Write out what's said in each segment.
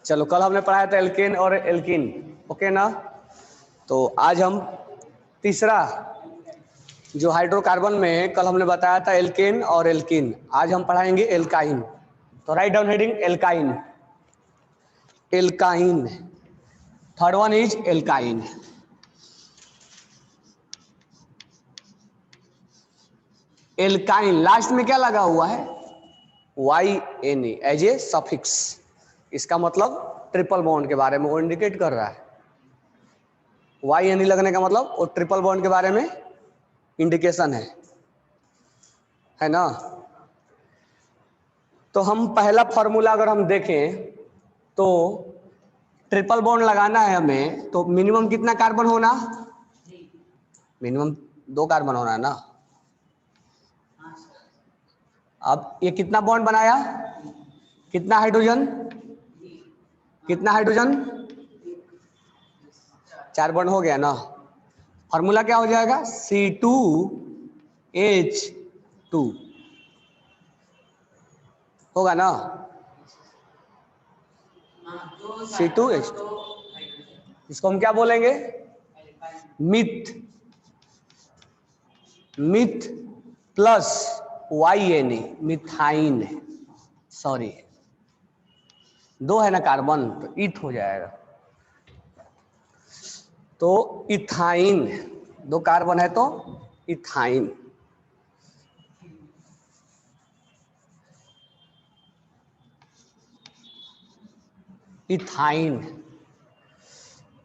चलो कल हमने पढ़ाया था एल्केन और एल्कीन, ओके ना। तो आज हम तीसरा जो हाइड्रोकार्बन में कल हमने बताया था एल्केन और एल्कीन, आज हम पढ़ाएंगे एल्काइन। तो right down heading alkyne. Alkyne, third one is alkyne. Alkyne last में क्या लगा हुआ है? YNE as a suffix. इसका मतलब ट्रिपल बॉन्ड के बारे में वो इंडिकेट कर रहा है। YNE लगने का मतलब वो ट्रिपल बॉन्ड के बारे में इंडिकेशन है ना। तो हम पहला फॉर्मूला अगर हम देखें तो ट्रिपल बॉन्ड लगाना है हमें, तो मिनिमम कितना कार्बन होना? मिनिमम 2 कार्बन होना है ना। अब ये कितना बॉन्ड बनाया? कितना हाइड्रोजन? कितना हाइड्रोजन? 4 बॉन्ड हो गया ना। फॉर्मूला क्या हो जाएगा? C2H2 होगा ना। C2H2 इसको हम क्या बोलेंगे? Meth. Meth plus YNE, methyne. Sorry 2 है ना कार्बन, तो इथ हो जाएगा। तो इथाइन, 2 कार्बन है तो इथाइन। इथाइन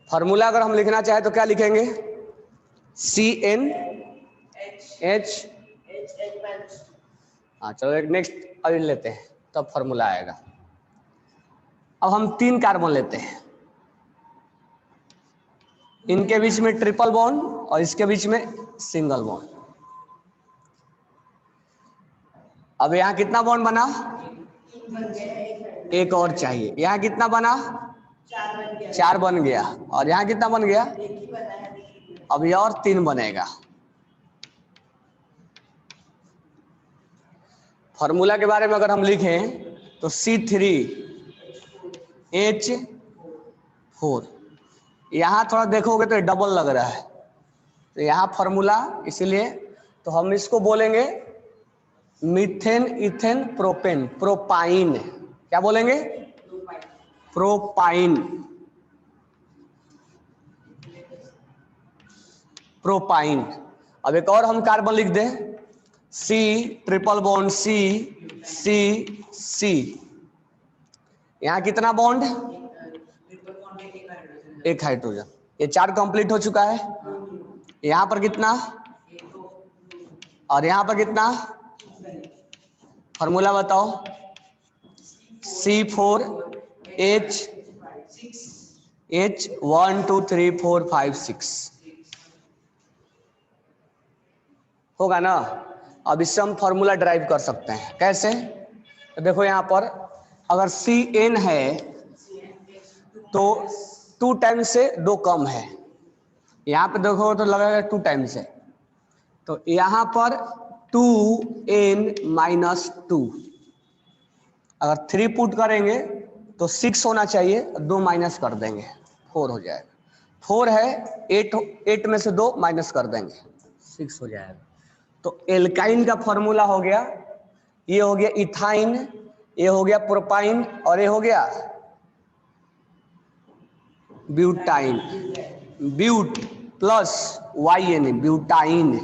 फॉर्मूला अगर हम लिखना चाहे तो क्या लिखेंगे? CnH। हाँ चलो एक नेक्स्ट अभी लेते हैं तब फॉर्मूला आएगा। अब हम 3 कार्बन लेते हैं, इनके बीच में ट्रिपल बॉन्ड और इसके बीच में सिंगल बॉन्ड। अब यहाँ कितना बॉन्ड बना? एक और चाहिए। यहाँ कितना बना? 4 बन गया। और यहाँ कितना बन गया? अब ये और 3 बनेगा। फॉर्मूला के बारे में अगर हम लिखें तो C3H4। यहाँ थोड़ा देखोगे तो डबल लग रहा है, तो यहाँ फॉर्मूला इसीलिए तो हम इसको बोलेंगे मीथेन इथेन प्रोपेन, प्रोपाइन। क्या बोलेंगे? प्रोपाइन। प्रोपाइन। अब एक और हम कार्बन लिख दें, C triple bond C C C। यहाँ कितना बॉन्ड? एक हाइड्रोजन। ये 4 कंप्लीट हो चुका है। यहाँ पर कितना? और यहाँ पर कितना? फॉर्मूला बताओ। C4H 1 2 3 4 5 6 होगा ना। अब इससे हम फॉर्मूला ड्राइव कर सकते हैं। कैसे? तो देखो यहाँ पर अगर Cn है तो 2 टाइम्स से 2 कम है। यहाँ पे देखो तो लगेगा 2 टाइम्स है, तो यहाँ पर 2n-2। अगर 3 पुट करेंगे तो 6 होना चाहिए, 2 माइनस कर देंगे 4 हो जाएगा। 4 है 8 में से 2 माइनस कर देंगे 6 हो जाएगा। तो एल्काइन का फॉर्मूला हो गया, ये हो गया इथाइन, ये हो गया प्रोपाइन और ये हो गया butyne. But plus YN, butyne.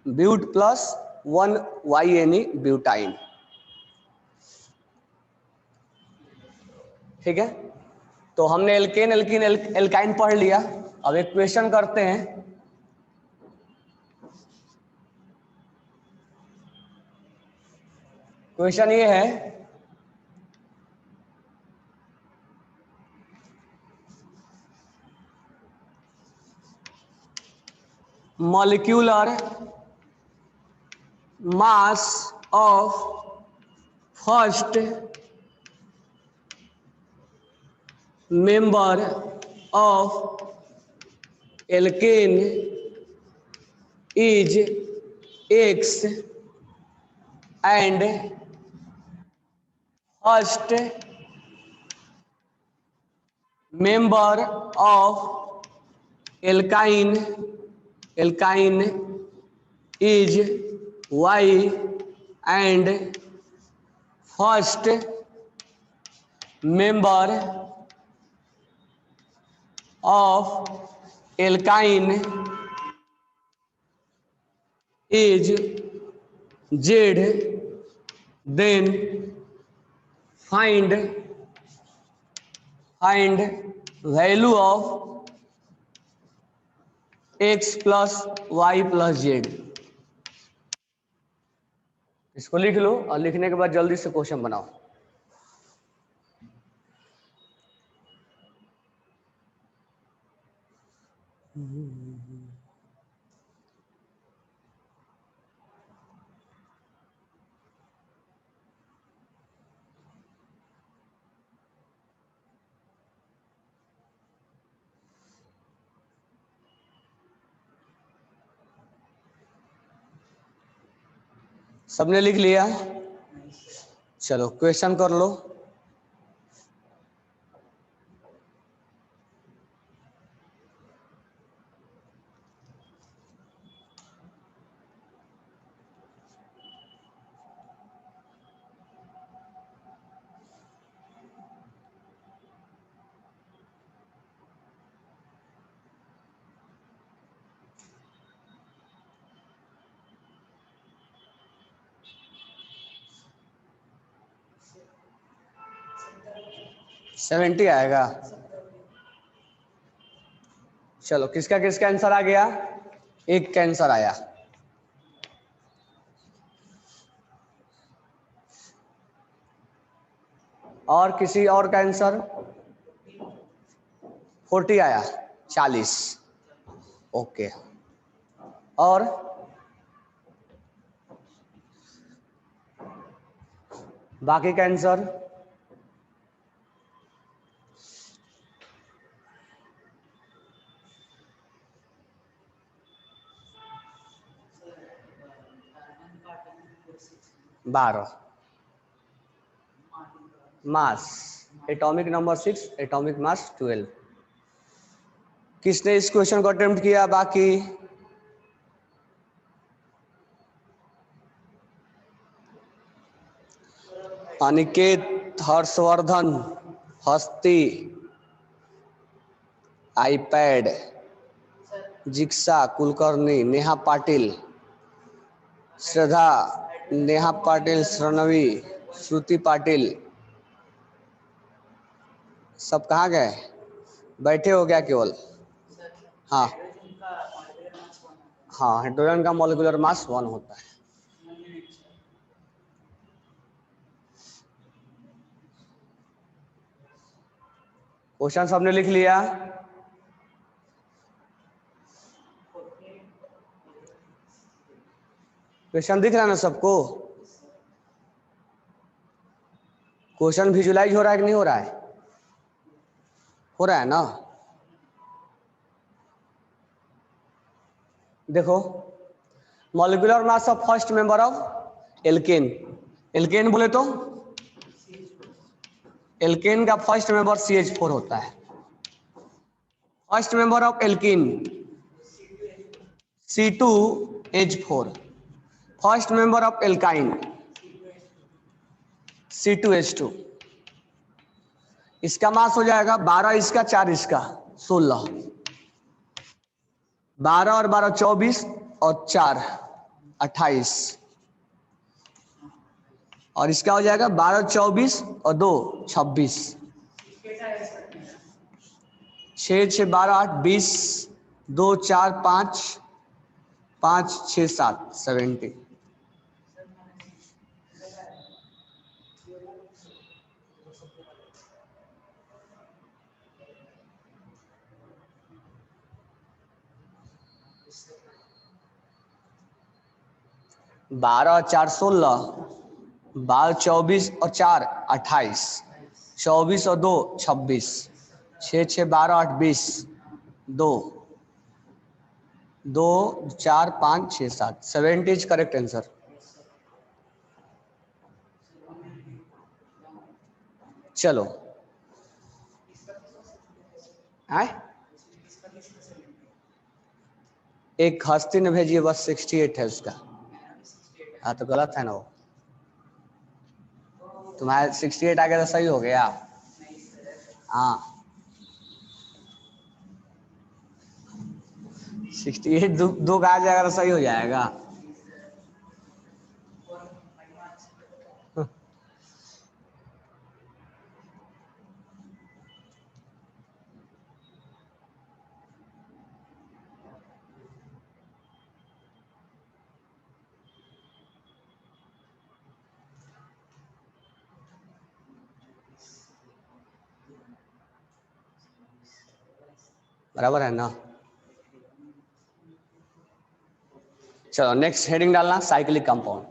But plus 1 YN, butyne. ठीक है। तो हमने एल्केन एल्कीन एल्काइन पढ़ लिया। अब एक क्वेश्चन करते हैं। क्वेश्चन ये है, molecular mass of first member of alkane is X and first member of alkyne is Y and first member of alkyne is Z, then find value of x plus y plus z। इसको लिख लो और लिखने के बाद जल्दी से question बनाओ। सबने लिख लिया? चलो क्वेश्चन कर लो। सेवेंटी आएगा। चलो किसका किसका आंसर आ गया? एक का आंसर आया। और किसी और का आंसर? 40 आया। 40। ओके। और बाकी का आंसर? बारह। Mass atomic number 6, atomic mass 12। किसने इस क्वेश्चन को अटेम्प्ट किया? बाकी अनिकेत, हर्षवर्धन, हस्ती, आईपैड, जिक्सा, कुलकर्णी, नेहा पाटिल, श्रद्धा, नेहा पाटिल, श्रनवी, श्रुति पाटिल, सब कहाँ गए? बैठे हो क्या केवल? हाँ हाँ, हाइड्रोजन का मॉलिक्यूलर मास 1 होता है। क्वेश्चन सबने लिख लिया? क्वेश्चन दिख रहा है ना सबको? क्वेश्चन विजुलाइज हो रहा है कि नहीं हो रहा है? हो रहा है ना? देखो, molecular mass of first member of alkene. Alkene बोले तो एल्केन का फर्स्ट मेंबर CH4 होता है। First member of alkene C2H4। First member of alkyne C2H2। इसका मास हो जाएगा 12, इसका 4, इसका 16। 12 और 12 24 और 4 28। और इसका हो जाएगा 12 24 और 2 26। 6 6 12 8 20, 2 4 5 5 6 7 70। बारह और 4 16, 12 24 और 4 28, 24 और 2 26, 6 6 12 8 20, 2 2 4 5 6 7 70 इज करेक्ट आंसर। चलो है? एक हस्ती ने भेजी है बस 68 है उसका। हाँ तो गलत है ना वो, तुम्हारे 68 आ गया तो सही हो गया। हाँ 68 दो का आ जाएगा तो सही हो जाएगा। बराबर है ना? चलो नेक्स्ट हेडिंग डालना साइक्लिक कंपाउंड।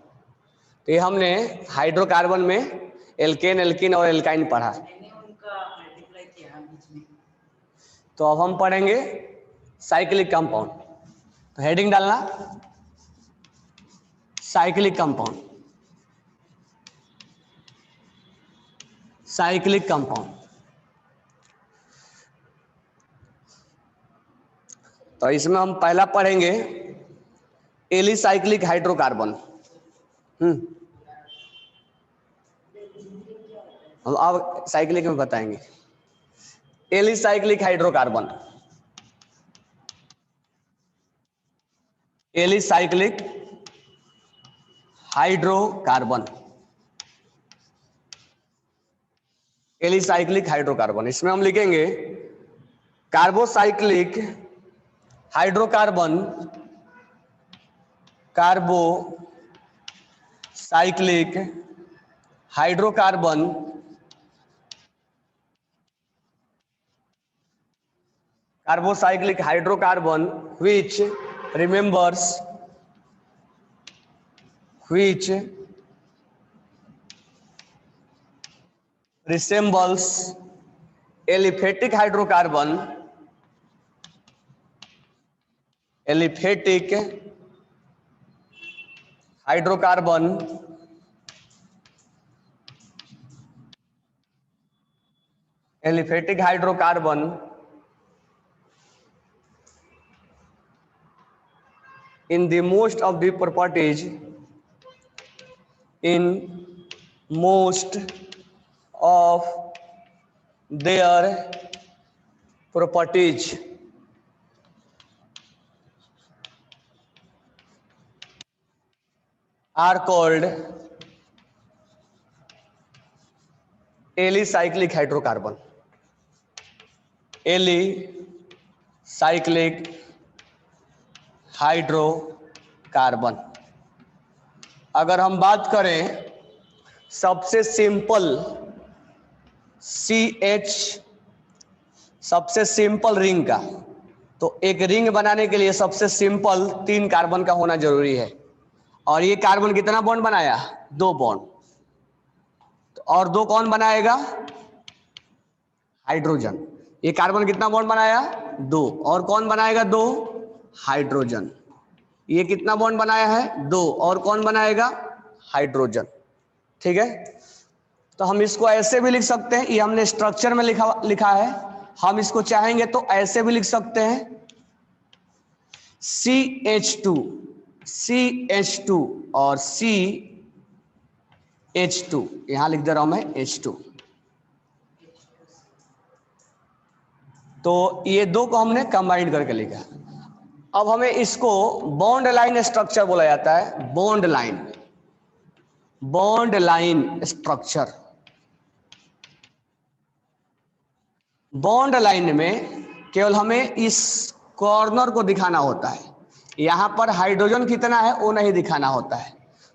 तो ये हमने हाइड्रोकार्बन में एल्केन, एल्कीन और एल्काइन पढ़ा। तो अब हम पढ़ेंगे साइक्लिक कंपाउंड। तो हेडिंग डालना साइक्लिक कंपाउंड, साइक्लिक कंपाउंड। तो इसमें हम पहला पढ़ेंगे एलिसाइक्लिक हाइड्रोकार्बन। अब साइक्लिक में बताएंगे alicyclic hydrocarbon, alicyclic hydrocarbon, alicyclic hydrocarbon. इसमें हम लिखेंगे carbocyclic hydrocarbon, carbocyclic hydrocarbon carbocyclic hydrocarbon which resembles aliphatic hydrocarbon, aliphatic hydrocarbon aliphatic hydrocarbon in the most of the properties, in most of their properties are called alicyclic hydrocarbon, alicyclic hydrocarbon. अगर हम बात करें सबसे simple CH, सबसे simple ring का, तो एक ring बनाने के लिए सबसे सिंपल 3 कार्बन का होना जरूरी है। और ये कार्बन कितना बॉन्ड बनाया? 2 बॉन्ड। तो और 2 कौन बनाएगा? हाइड्रोजन। ये कार्बन कितना बॉन्ड बनाया? 2। और कौन बनाएगा 2? हाइड्रोजन। ये कितना बॉन्ड बनाया है? 2। और कौन बनाएगा? हाइड्रोजन। ठीक है, तो हम इसको ऐसे भी लिख सकते हैं, ये हमने स्ट्रक्चर में लिखा है। हम इसको चाहेंगे तो ऐसे भी लिख सकते हैं CH2 और CH2, यहां लिख दे रहा हूं मैं H2। तो ये 2 को हमने कंबाइंड करके लिखा। अब हमें इसको बॉन्ड लाइन स्ट्रक्चर बोला जाता है, bond line structure. Bond line में केवल हमें इस कॉर्नर को दिखाना होता है, यहां पर हाइड्रोजन कितना है वो नहीं दिखाना होता है।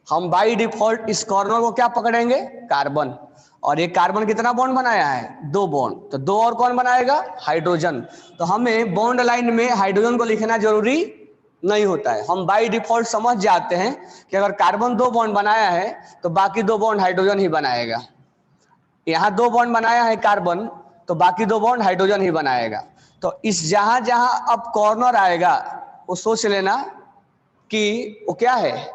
हम बाय डिफॉल्ट इस कॉर्नर को क्या पकड़ेंगे? कार्बन। और ये कार्बन कितना बॉन्ड बनाया है? 2 बॉन्ड। तो 2 और कौन बनाएगा? हाइड्रोजन। तो हमें बॉन्ड लाइन में हाइड्रोजन को लिखना जरूरी नहीं होता है। हम बाय डिफॉल्ट समझ जाते हैं कि अगर कार्बन 2 बॉन्ड बनाया है तो बाकी 2 बॉन्ड हाइड्रोजन ही बनाएगा। यहां 2 बॉन्ड बनाया है कार्बन, तो बाकी 2 बॉन्ड हाइड्रोजन ही बनाएगा। तो इस जहां जहां अब कॉर्नर आएगा वो सोच लेना कि वो क्या है?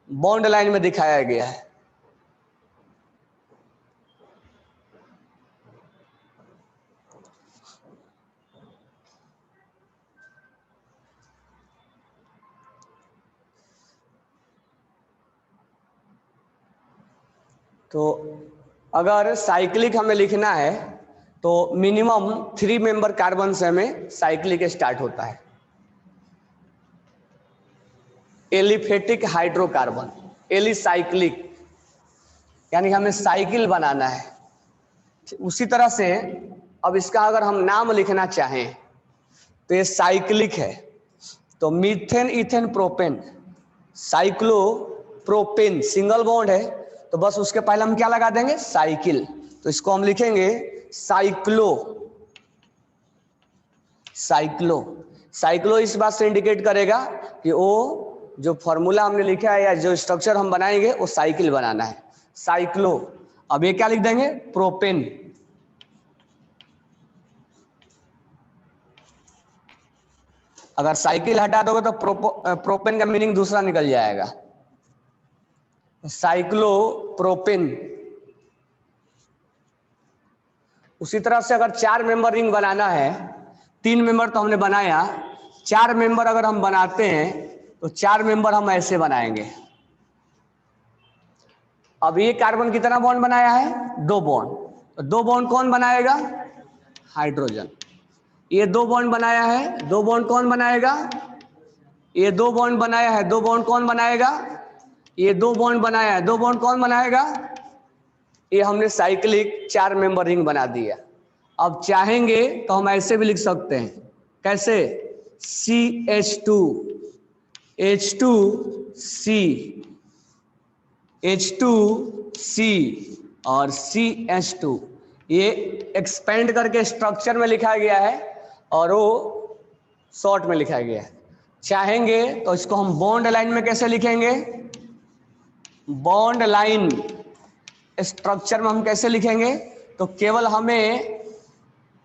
बॉन्ड लाइन में दिखाया गया है। तो अगर साइक्लिक हमें लिखना है तो मिनिमम 3 मेंबर कार्बन से हमें साइक्लिक स्टार्ट होता है। एलिफेटिक हाइड्रोकार्बन, एलिसाइक्लिक, यानी हमें साइकिल बनाना है। उसी तरह से अब इसका अगर हम नाम लिखना चाहें तो ये साइक्लिक है, तो methane ethane propane, cyclo propane single bond है, तो बस उसके पहले हम क्या लगा देंगे, साइकिल। तो इसको हम लिखेंगे साइक्लो। साइक्लो, साइक्लो इस बात से इंडिकेट करेगा कि वो जो फॉर्मूला हमने लिखा है या जो स्ट्रक्चर हम बनाएंगे वो साइकिल बनाना है, साइक्लो। अब ये क्या लिख देंगे, प्रोपेन। अगर साइकिल हटा दोगे तो प्रोपेन का मीनिंग दूसरा निकल जाएगा, साइक्लो प्रोपेन। उसी तरह से अगर 4 मेंबर रिंग बनाना है, 3 मेंबर तो हमने बनाया, 4 मेंबर अगर हम बनाते हैं तो 4 मेंबर हम ऐसे बनाएंगे। अब ये कार्बन कितना बॉन्ड बनाया है, 2 बॉन्ड, तो 2 बॉन्ड कौन बनाएगा, हाइड्रोजन। ये 2 बॉन्ड बनाया है, 2 बॉन्ड कौन बनाएगा, ये 2 बॉन्ड बनाया है, 2 बॉन्ड कौन बनाएगा, ये 2 बॉन्ड बनाया है, 2 बॉन्ड कौन बनाएगा, ये हमने साइक्लिक 4 मेंबर रिंग बना दिया। अब चाहेंगे तो हम ऐसे भी लिख सकते हैं, कैसे, CH2 H2C H2C और CH2, ये एक्सपेंड करके स्ट्रक्चर में लिखा गया है और वो शॉर्ट में लिखा गया है। चाहेंगे तो इसको हम बॉन्ड लाइन में कैसे लिखेंगे, बॉन्ड लाइन स्ट्रक्चर में हम कैसे लिखेंगे, तो केवल हमें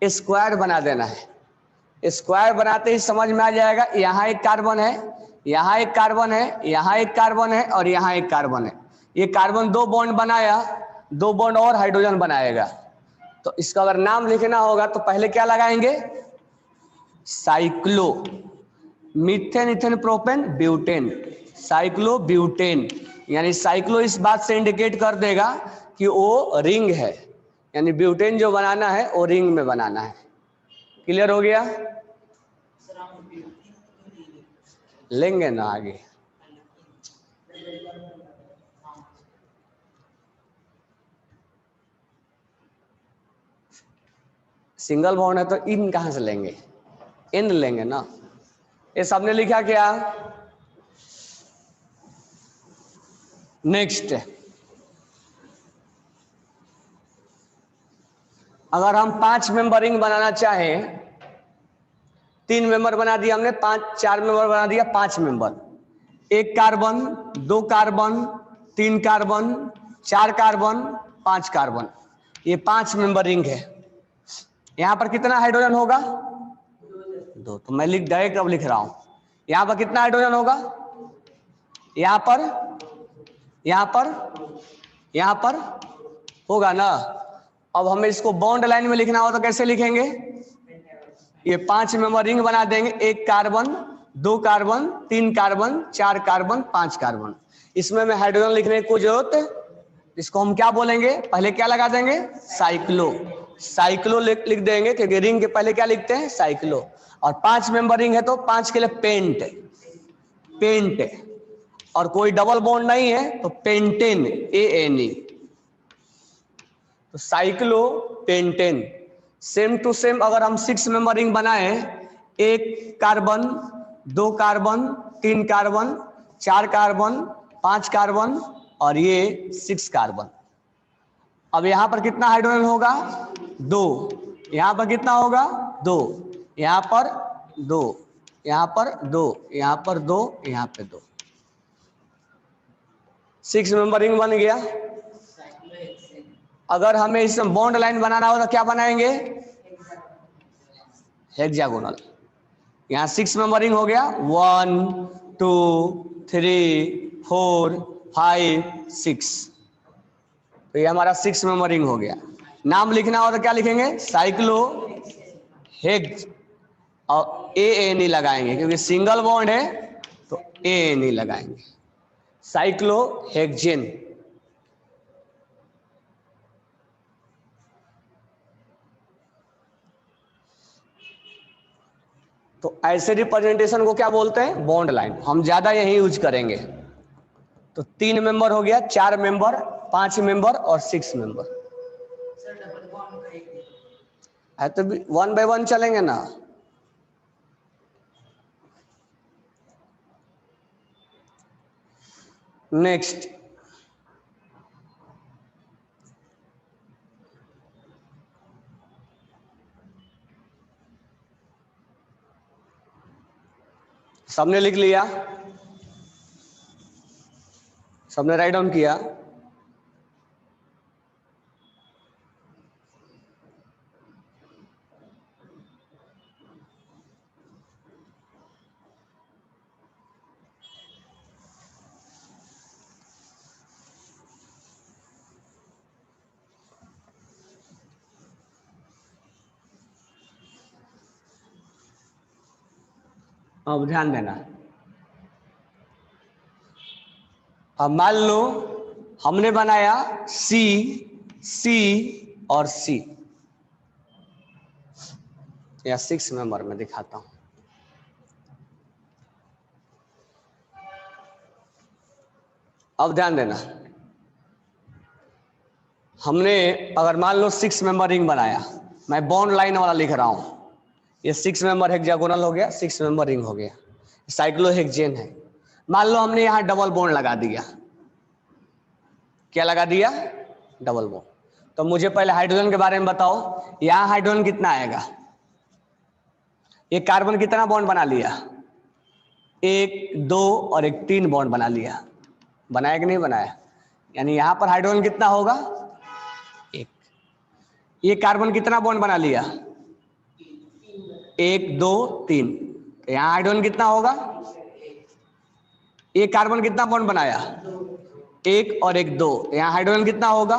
स्क्वायर बना देना है। स्क्वायर बनाते ही समझ में आ जाएगा, यहाँ एक कार्बन है, यहाँ एक कार्बन है, यहाँ एक कार्बन है और यहाँ एक कार्बन है। ये कार्बन 2 बॉन्ड बनाया, 2 बॉन्ड और हाइड्रोजन बनाएगा। तो इसका अगर नाम लिखना होगा तो पहले क्या लगाएंगे, cyclo. Methane ethane propane butane, cyclo butane. यानी साइक्लो इस बात से इंडिकेट कर देगा कि वो रिंग है, यानी ब्यूटेन जो बनाना है वो रिंग में बनाना है। क्लियर हो गया, लेंगे ना आगे। सिंगल बॉन्ड है तो इन कहां से लेंगे, इन लेंगे ना। ये सबने लिखा क्या, नेक्स्ट। अगर हम 5 मेंबर रिंग बनाना चाहें, 3 मेंबर बना दिया हमने, 4 मेंबर बना दिया, 5 member, 1 carbon, 2 carbon, 3 carbon, 4 carbon, 5 carbon, ये 5 मेंबर रिंग है। यहां पर कितना हाइड्रोजन होगा, 2। तो मैं डायरेक्ट अब लिख रहा हूं, यहां पर कितना हाइड्रोजन होगा, यहां पर, यहां पर, यहां पर होगा ना। अब हमें इसको बॉन्ड लाइन में लिखना हो तो कैसे लिखेंगे, ये 5 मेंबर रिंग बना देंगे, 1 carbon, 2 carbon, 3 carbon, 4 carbon, 5 carbon. इसमें हमें हाइड्रोजन लिखने की कोई जरूरत है, इसको हम क्या बोलेंगे, पहले क्या लगा देंगे, साइक्लो। साइक्लो लिख देंगे क्योंकि रिंग के पहले क्या लिखते हैं, साइक्लो। और 5 मेंबर रिंग है तो 5 के लिए पेंट, पेंट। और कोई डबल बॉन्ड नहीं है तो पेंटेन, ANE, तो cyclopentane. Same to same अगर हम 6 मेंबर रिंग बनाए, 1 carbon, 2 carbon, 3 carbon, 4 carbon, 5 carbon और ये 6 कार्बन। अब यहां पर कितना हाइड्रोजन होगा, 2। यहां पर कितना होगा, 2। यहां पर 2, यहां पर 2, यहां पर 2, यहां पे 2, 6 मेंबर रिंग बन गया। अगर हमें इसमें बॉन्ड लाइन बनाना हो तो क्या बनाएंगे, हेक्सागोनल। यहां 6 मेंबर रिंग हो गया, 1 2 3 4 5 6, तो ये हमारा 6 मेंबर रिंग हो गया। नाम लिखना हो तो क्या लिखेंगे, साइक्लो हेक्स, और ANE लगाएंगे क्योंकि सिंगल बॉन्ड है तो ANE लगाएंगे, साइक्लो हेक्सेन। तो ऐसे रिप्रेजेंटेशन को क्या बोलते हैं? Bond line. हम ज्यादा यही यूज करेंगे। तो 3 मेंबर हो गया, 4 मेंबर, 5 मेंबर और 6 मेंबर है। तो 1 बाय 1 चलेंगे ना। नेक्स्ट, सबने लिख लिया? सबने राइट डाउन किया? अब ध्यान देना। अब मान लो हमने बनाया सी, सी और सी, या 6 मेंबर में दिखाता हूं। अब ध्यान देना, हमने अगर मान लो 6 मेंबर रिंग बनाया, मैं बॉन्ड लाइन वाला लिख रहा हूं, ये 6 मेंबर हेक्सागोनल हो गया, 6 मेंबर रिंग हो गया, साइक्लोहेक्सेन है। मान लो हमने यहां डबल बॉन्ड लगा दिया। क्या लगा दिया? Double bond. तो मुझे पहले हाइड्रोजन के बारे में बताओ, यहां हाइड्रोजन कितना आएगा? एक कार्बन कितना बॉन्ड बना लिया? 1, 2 और 1 3 बॉन्ड बना लिया। बनाया कि नहीं बनाया? यानी यहां पर हाइड्रोजन कितना होगा? 1। ये कार्बन कितना बॉन्ड बना लिया? 1, 2, 3। तो यहां हाइड्रोजन कितना होगा? ये कार्बन कितना बॉन्ड बनाया? 1 और 1 2। यहां हाइड्रोजन कितना होगा?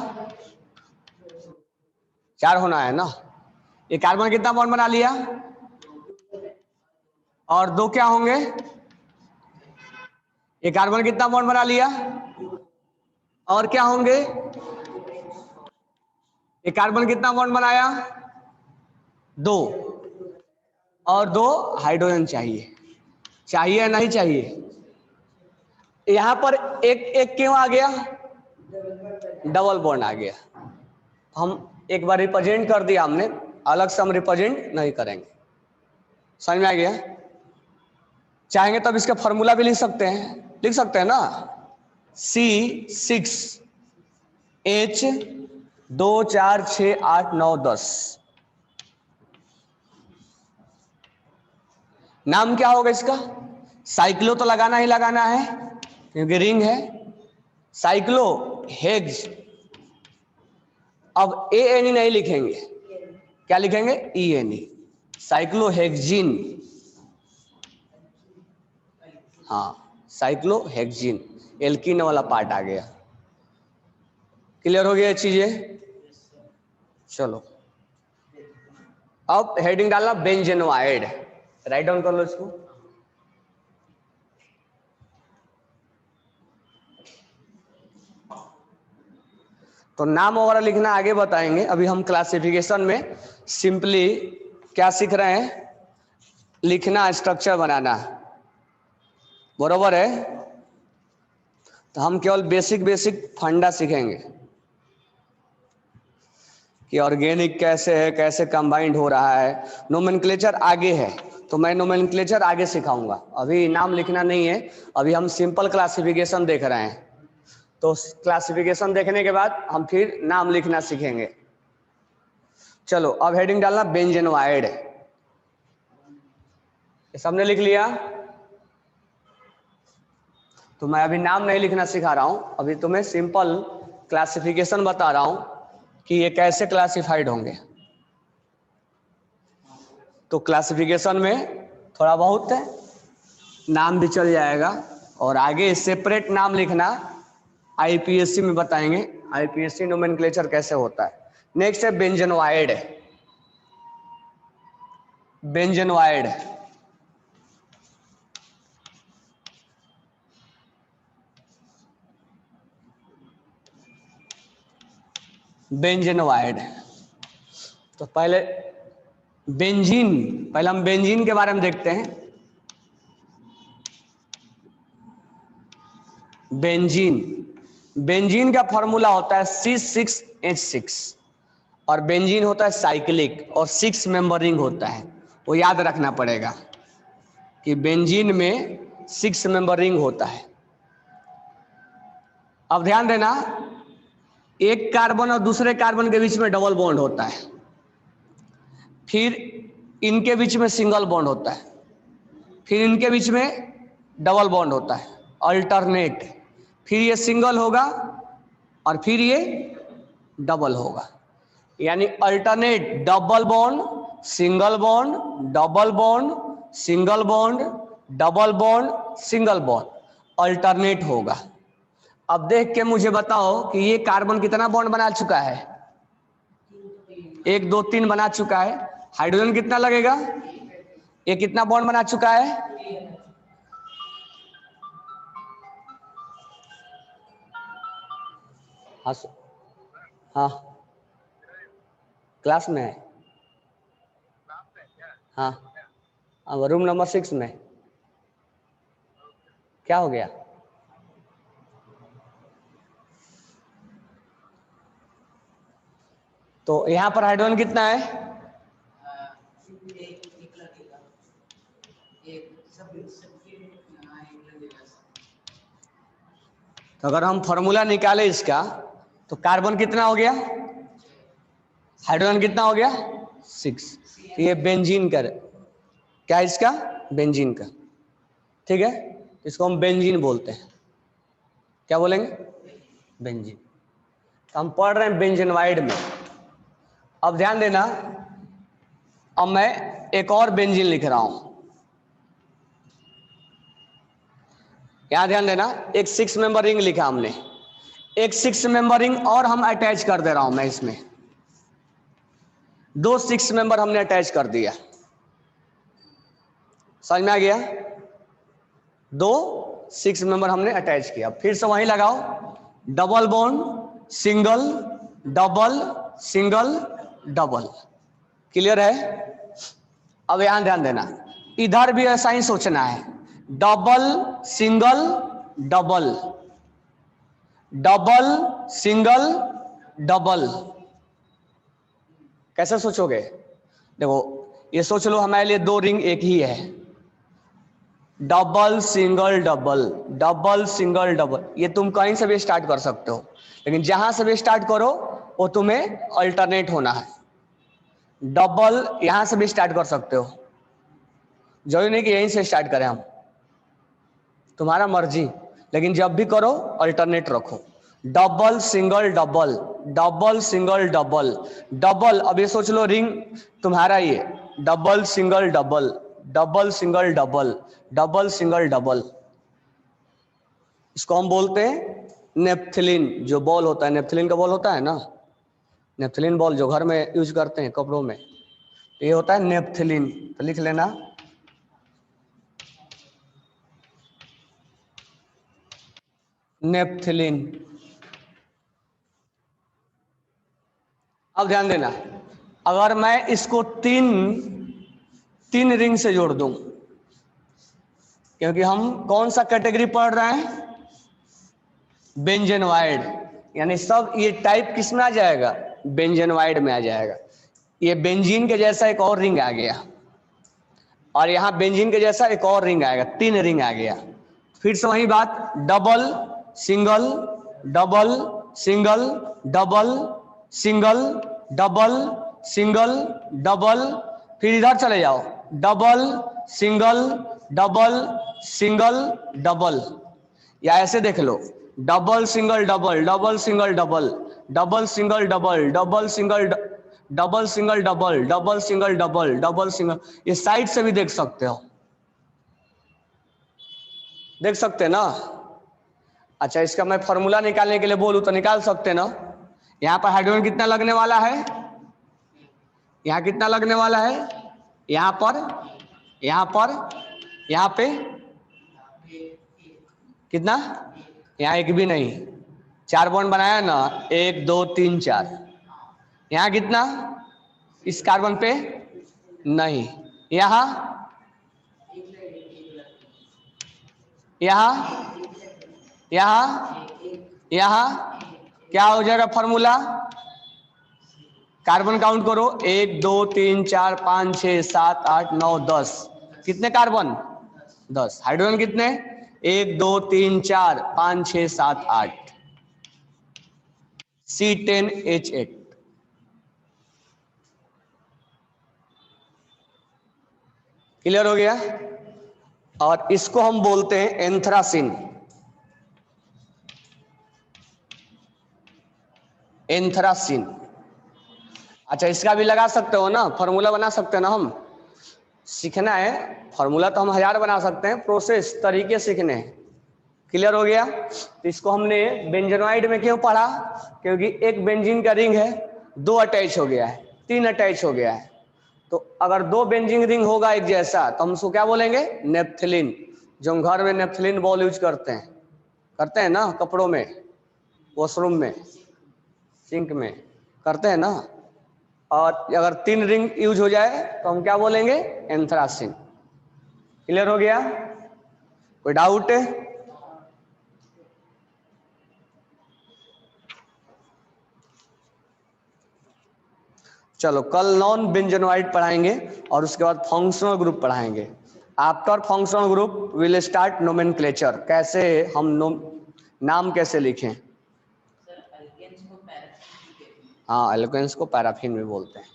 4 होना है ना। ये कार्बन कितना बॉन्ड बना लिया? और 2 क्या होंगे? ये कार्बन कितना बॉन्ड बना लिया? और क्या होंगे? ये कार्बन कितना बॉन्ड बनाया? 2। और 2 हाइड्रोजन चाहिए। चाहिए या नहीं चाहिए? यहां पर एक एक क्यों आ गया? डबल बॉन्ड आ गया। हम एक बार रिप्रेजेंट कर दिया हमने, अलग से हम रिप्रेजेंट नहीं करेंगे। समझ में आ गया? चाहेंगे तब इसका फॉर्मूला भी लिख सकते हैं, लिख सकते हैं ना। C6H 2 4 6 8 9 10। नाम क्या होगा इसका? साइक्लो तो लगाना ही लगाना है क्योंकि रिंग है। Cyclo hex. अब ANE नहीं लिखेंगे, क्या लिखेंगे? ENE, cyclohexene. हाँ, साइक्लोहेक्सिन, एल्कीन वाला पार्ट आ गया। क्लियर हो गया चीजें? चलो, अब हेडिंग डालना बेंजेनोआइड। राइट डाउन कर लो इसको। तो नाम वगैरह लिखना आगे बताएंगे, अभी हम क्लासिफिकेशन में सिंपली क्या सीख रहे हैं? लिखना, स्ट्रक्चर बनाना। बरोबर है? तो हम केवल बेसिक बेसिक फंडा सीखेंगे कि ऑर्गेनिक कैसे है, कैसे कंबाइंड हो रहा है। नोमेनक्लेचर आगे है, तो मैं नोमेनक्लेचर आगे सिखाऊंगा, अभी नाम लिखना नहीं है। अभी हम सिंपल क्लासिफिकेशन देख रहे हैं, तो क्लासिफिकेशन देखने के बाद हम फिर नाम लिखना सीखेंगे। चलो, अब हेडिंग डालना बेंजेनोआइड। सबने लिख लिया? तो मैं अभी नाम नहीं लिखना सिखा रहा हूं, अभी तुम्हें सिंपल क्लासिफिकेशन बता रहा हूं कि ये कैसे क्लासिफाइड होंगे। तो क्लासिफिकेशन में थोड़ा बहुत नाम भी चल जाएगा, और आगे सेपरेट नाम लिखना IPSC में बताएंगे, IPSC नोमेनक्लेचर कैसे होता है। नेक्स्ट है बेंजेनोआइड। बेंजेनोआइड, बेंजेनोआइड। तो पहले बेंजीन, पहले हम बेंजीन के बारे में देखते हैं। बेंजीन, बेंजीन का फॉर्मूला होता है C6H6 और बेंजीन होता है साइक्लिक और 6 मेंबर रिंग होता है। वो याद रखना पड़ेगा कि बेंजीन में 6 मेंबर रिंग होता है। अब ध्यान देना, एक कार्बन और दूसरे कार्बन के बीच में डबल बॉन्ड होता है, फिर इनके बीच में सिंगल बॉन्ड होता है, फिर इनके बीच में डबल बॉन्ड होता है, अल्टरनेट, फिर ये सिंगल होगा और फिर ये डबल होगा, यानी alternate double bond, single bond, double bond, single bond, double bond, single bond, alternate होगा। अब देख के मुझे बताओ कि ये कार्बन कितना बॉन्ड बना चुका है? 1 2 3 बना चुका है। हाइड्रोजन कितना लगेगा? ये कितना बॉन्ड बना चुका है? हाँ हाँ, क्लास में है। हाँ, अब रूम नंबर 6 में। क्या हो गया? तो यहाँ पर हाइड्रोजन कितना है? तो अगर हम फॉर्मूला निकाले इसका तो कार्बन कितना हो गया? हाइड्रोजन कितना हो गया? 6। ये बेंजीन का, क्या इसका? बेंजीन का, ठीक है। इसको हम बेंजीन बोलते हैं। क्या बोलेंगे? बेंजीन। तो हम पढ़ रहे हैं बेंजीनवाइड में। अब ध्यान देना, अब मैं एक और बेंजीन लिख रहा हूं। यहां ध्यान देना, एक 6 मेंबर रिंग लिखा हमने, एक 6 मेंबर रिंग और हम अटैच कर दे रहा हूं मैं इसमें। 2 6 मेंबर हमने अटैच कर दिया। समझ में आ गया? 2 6 मेंबर हमने अटैच किया। फिर से वहीं लगाओ, double bond, single, double, single, double. Clear है? अब यहां ध्यान देना, इधर भी ऐसा ही सोचना है, double, single, double, double, single, double. कैसे सोचोगे? देखो, ये सोच लो हमारे लिए 2 रिंग एक ही है, double single double, double single double. ये तुम कहीं से भी स्टार्ट कर सकते हो, लेकिन जहां से भी स्टार्ट करो वो तुम्हें अल्टरनेट होना है। डबल यहां से भी स्टार्ट कर सकते हो, जरूरी नहीं कि यहीं से स्टार्ट करें हम, तुम्हारा मर्जी, लेकिन जब भी करो अल्टरनेट रखो। Double single double, double single double, double. अब ये सोच लो रिंग तुम्हारा ये, double single double, double single double, double single double. इसको हम बोलते हैं नेप्थिलीन। जो बॉल होता है, नेप्थिलीन का बॉल होता है ना, नेप्थिलीन बॉल जो घर में यूज करते हैं कपड़ों में, ये होता है नेप्थिलीन। तो लिख लेना, नेप्थिलीन। अब ध्यान देना, अगर मैं इसको तीन रिंग से जोड़ दूं, क्योंकि हम कौन सा कैटेगरी पढ़ रहे हैं? बेंजेनवाइड, यानी सब ये टाइप किस में आ जाएगा? बेंजेनवाइड में आ जाएगा। ये बेंजीन के जैसा एक और रिंग आ गया, और यहां बेंजीन के जैसा एक और रिंग आएगा, 3 रिंग आ गया। फिर से वही बात, double, single, double, single, double, single, double, single, double. फिर इधर चले जाओ, double, single, double, single, double. या ऐसे देख लो, double single double, double single double, double single double, double single double single double, double single double, double single. ये side से भी देख सकते हो, देख सकते हैं ना? अच्छा, इसका मैं फॉर्मूला निकालने के लिए बोलूं तो निकाल सकते ना? यहां पर हाइड्रोजन कितना लगने वाला है? यहां कितना लगने वाला है? यहां पर, यहां पर, यहां पे कितना? यहां एक भी नहीं, 4 बॉन्ड बनाया ना, 1 2 3 4। यहां कितना? इस कार्बन पे नहीं, यहां यहां यहां यहां क्या हो जाएगा फॉर्मूला? कार्बन काउंट करो, 1 2 3 4 5 6 7 8 9 10। कितने कार्बन? 10। हाइड्रोजन कितने? 1 2 3 4 5 6 7 8। C10H8। क्लियर हो गया? और इसको हम बोलते हैं एंथ्रासिन। एंथ्रासिन। अच्छा, इसका भी लगा सकते हो ना, फॉर्मूला बना सकते हैं ना हम। सीखना है फॉर्मूला तो हम 1000 बना सकते हैं, प्रोसेस तरीके सीखने हैं। क्लियर हो गया? तो इसको हमने बेंजोनाइड में क्यों पढ़ा? क्योंकि एक बेंजीन का रिंग है, 2 अटैच हो गया है, 3 अटैच हो गया है। तो अगर 2 बेंजीन रिंग होगा एक जैसा तो हम उसको क्या बोलेंगे? नेप्थलीन। जो हम घर में नेप्थलीन बॉल यूज करते हैं ना, कपड़ों में, वॉशरूम में, सिंक में करते हैं ना। और अगर 3 रिंग यूज हो जाए तो हम क्या बोलेंगे? एंथ्रासिन। क्लियर हो गया? कोई डाउट है? चलो, कल नॉन बेंजोनाइड पढ़ाएंगे और उसके बाद फंक्शनल ग्रुप पढ़ाएंगे। After functional group will start nomenclature. कैसे हम नाम कैसे लिखें? हाँ, एल्केन्स को पैराफिन भी बोलते हैं।